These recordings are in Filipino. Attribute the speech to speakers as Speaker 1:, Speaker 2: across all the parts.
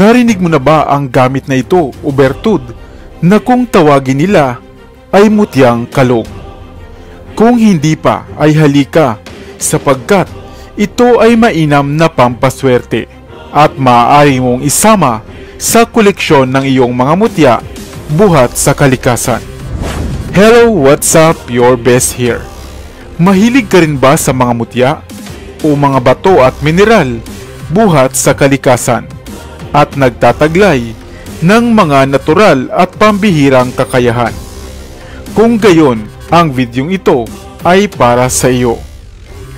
Speaker 1: Narinig mo na ba ang gamit na ito o bertud na kung tawagin nila ay mutyang kalog? Kung hindi pa ay halika, sapagkat ito ay mainam na pampaswerte at maaari mong isama sa koleksyon ng iyong mga mutya buhat sa kalikasan. Hello, what's up? Your best here. Mahilig ka rin ba sa mga mutya o mga bato at mineral buhat sa kalikasan at nagtataglay ng mga natural at pambihirang kakayahan? Kung gayon, ang videong ito ay para sa iyo.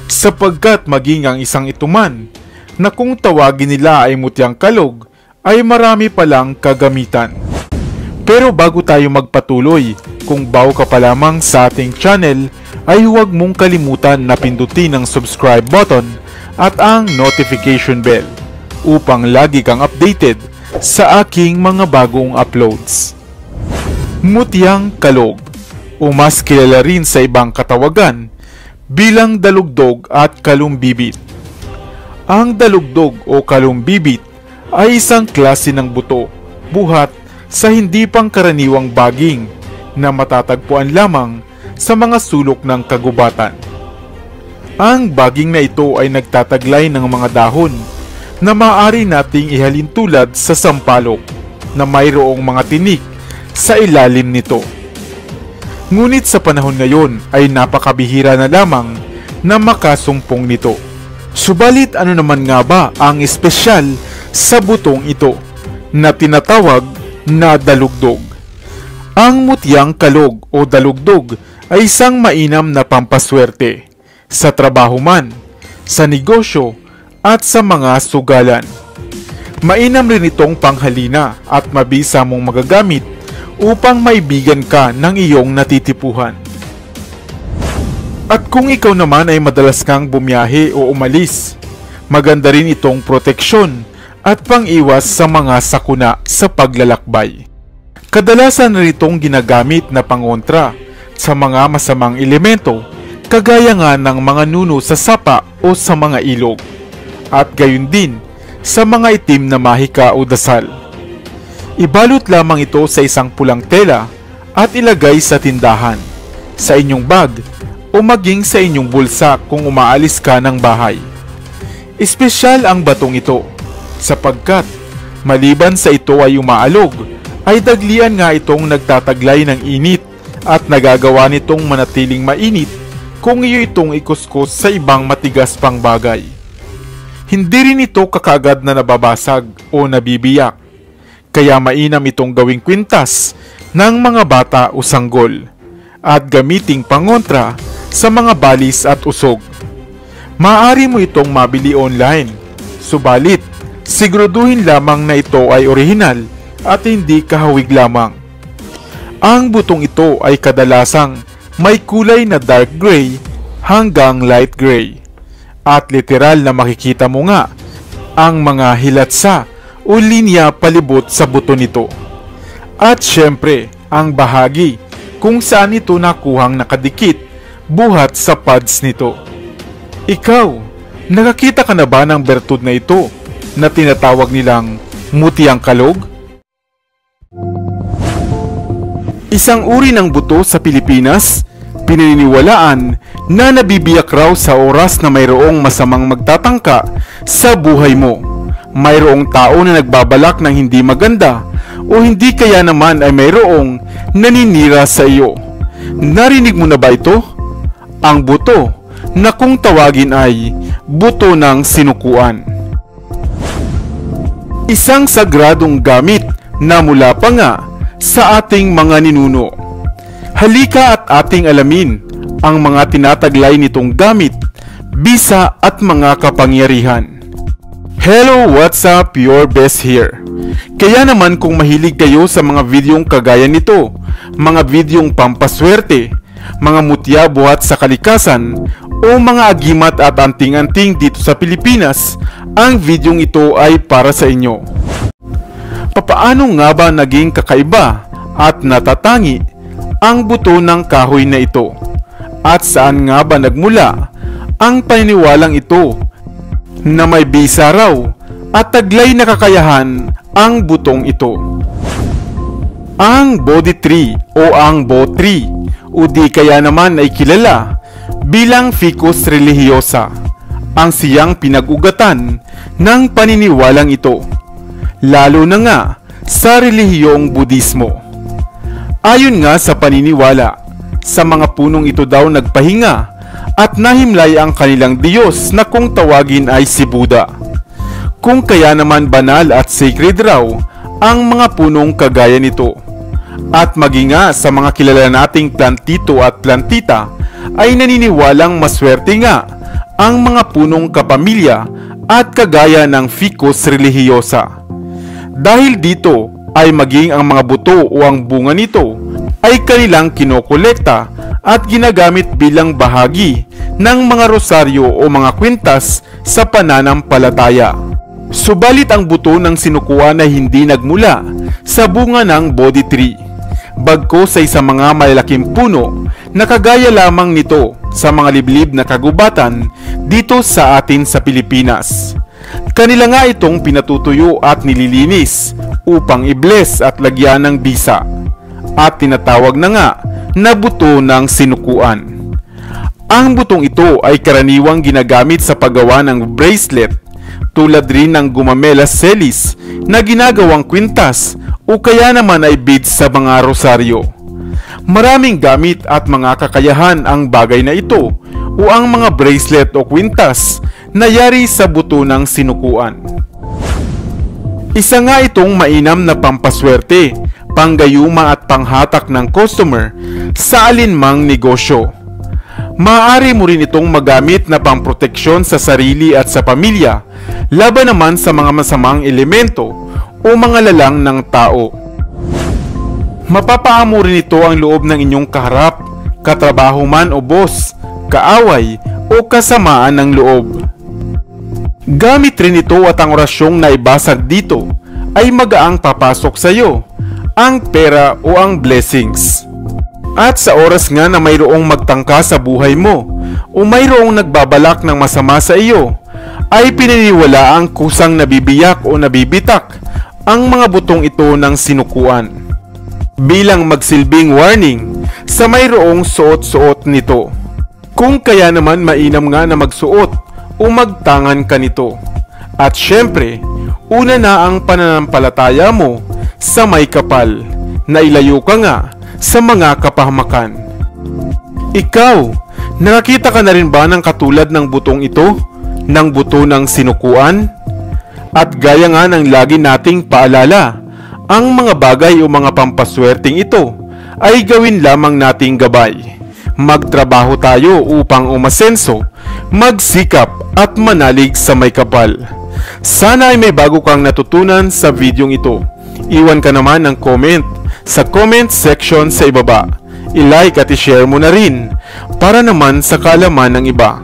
Speaker 1: Sapagkat maging ang isang ituman na kung tawagin nila ay mutyang kalog ay marami palang kagamitan. Pero bago tayo magpatuloy, kung bago ka pa lamang sa ating channel ay huwag mong kalimutan na pindutin ang subscribe button at ang notification bell upang lagi kang updated sa aking mga bagong uploads. Mutyang kalog, o mas kilala rin sa ibang katawagan bilang dalugdog at kalumbibit. Ang dalugdog o kalumbibit ay isang klase ng buto buhat sa hindi pangkaraniwang baging na matatagpuan lamang sa mga sulok ng kagubatan. Ang baging na ito ay nagtataglay ng mga dahon na maaari nating ihalin tulad sa sampalok na mayroong mga tinik sa ilalim nito. Ngunit sa panahon ngayon ay napakabihira na lamang na makasumpong nito. Subalit ano naman nga ba ang espesyal sa butong ito na tinatawag na dalugdog? Ang mutyang kalog o dalugdog ay isang mainam na pampaswerte sa trabaho man, sa negosyo at sa mga sugalan. Mainam rin itong panghalina at mabisa mong magagamit upang maibigan ka ng iyong natitipuhan. At kung ikaw naman ay madalas kang bumiyahe o umalis, maganda rin itong proteksyon at pang-iwas sa mga sakuna sa paglalakbay. Kadalasan rin itong ginagamit na pangontra sa mga masamang elemento kagaya nga ng mga nuno sa sapa o sa mga ilog, at gayon din sa mga itim na mahika o dasal. Ibalot lamang ito sa isang pulang tela at ilagay sa tindahan, sa inyong bag o maging sa inyong bulsa kung umaalis ka ng bahay. Espesyal ang batong ito sapagkat maliban sa ito ay umaalog, ay daglian nga itong nagtataglay ng init at nagagawa nitong manatiling mainit kung iyo itong ikuskus sa ibang matigas pang bagay. Hindi rin ito kakaagad na nababasag o nabibiyak, kaya mainam itong gawing kwintas ng mga bata o sanggol at gamiting pangontra sa mga balis at usog. Maaari mo itong mabili online, subalit siguraduhin lamang na ito ay orihinal at hindi kahawig lamang. Ang butong ito ay kadalasang may kulay na dark gray hanggang light gray, at literal na makikita mo nga ang mga hilatsa o linya palibot sa buto nito. At syempre, ang bahagi kung saan ito nakuhang nakadikit buhat sa pads nito. Ikaw, nakakita ka na ba ng bertud na ito na tinatawag nilang mutyang kalog? Isang uri ng buto sa Pilipinas, pinaniniwalaan na nabibiyak raw sa oras na mayroong masamang magtatangka sa buhay mo. Mayroong tao na nagbabalak ng hindi maganda o hindi kaya naman ay mayroong naninira sa iyo. Narinig mo na ba ito? Ang buto na kung tawagin ay buto ng sinukuan. Isang sagradong gamit na mula pa nga sa ating mga ninuno. Halika at ating alamin ang mga tinataglay nitong gamit, bisa at mga kapangyarihan. Hello, what's up? Your best here. Kaya naman kung mahilig kayo sa mga videong kagaya nito, mga videong pampaswerte, mga mutya buhat sa kalikasan, o mga agimat at anting-anting dito sa Pilipinas, ang videong ito ay para sa inyo. Papaano nga ba naging kakaiba at natatangi ang buto ng kahoy na ito? At saan nga ba nagmula ang paniniwalang ito na may bisa raw at taglay na kakayahan ang butong ito. Ang Bodhi tree o ang Bo tree o di kaya naman ay kilala bilang Ficus religiosa ang siyang pinag-ugatan ng paniniwalang ito, lalo na nga sa relihiyong Budismo. Ayon nga sa paniniwala, sa mga punong ito daw nagpahinga at nahimlay ang kanilang Diyos na kung tawagin ay si Buddha. Kung kaya naman banal at sacred raw ang mga punong kagaya nito. At maging nga sa mga kilala nating plantito at plantita ay naniniwalang maswerte nga ang mga punong kapamilya at kagaya ng Ficus religiosa. Dahil dito ay maging ang mga buto o ang bunga nito ay kanilang kinokolekta at ginagamit bilang bahagi ng mga rosaryo o mga kwintas sa pananampalataya. Subalit ang buto ng sinukuan ay hindi nagmula sa bunga ng Bodhi tree, bagkus ay sa mga malalaking puno na kagaya lamang nito sa mga liblib na kagubatan dito sa atin sa Pilipinas. Kanila nga itong pinatutuyo at nililinis upang i-bless at lagyan ng bisa, at tinatawag na nga na buto ng sinukuan. Ang butong ito ay karaniwang ginagamit sa paggawa ng bracelet, tulad rin ng gumamela celis na ginagawang kwintas o kaya naman ay beads sa mga rosaryo. Maraming gamit at mga kakayahan ang bagay na ito o ang mga bracelet o kwintas na yari sa buto ng sinukuan. Isa nga itong mainam na pampaswerte, panggayuma at panghatak ng customer sa alinmang negosyo. Maaari mo rin itong magamit na pamproteksyon sa sarili at sa pamilya, laban naman sa mga masamang elemento o mga lalang ng tao. Mapapaamo rin ito ang loob ng inyong kaharap, katrabaho man o boss, kaaway o kasamaan ng loob. Gamit rin ito at ang orasyong naibasag dito ay magaang papasok sa iyo, ang pera o ang blessings. At sa oras nga na mayroong magtangka sa buhay mo o mayroong nagbabalak ng masama sa iyo, ay pininiwala ang kusang nabibiyak o nabibitak ang mga butong ito ng sinukuan, bilang magsilbing warning sa mayroong suot-suot nito. Kung kaya naman mainam nga na magsuot o magtangan ka nito. At syempre, una na ang pananampalataya mo sa may kapal, na ilayo ka nga sa mga kapahamakan. Ikaw, nakakita ka na rin ba ng katulad ng butong ito, ng buto ng sinukuan? At gaya nga ng lagi nating paalala, ang mga bagay o mga pampaswerteng ito ay gawin lamang nating gabay. Magtrabaho tayo upang umasenso, magsikap at manalig sa may kapal. Sana ay may bago kang natutunan sa videong ito. Iwan ka naman ng comment sa comment section sa ibaba. I-like at i-share mo na rin para naman sa kaalaman ng iba.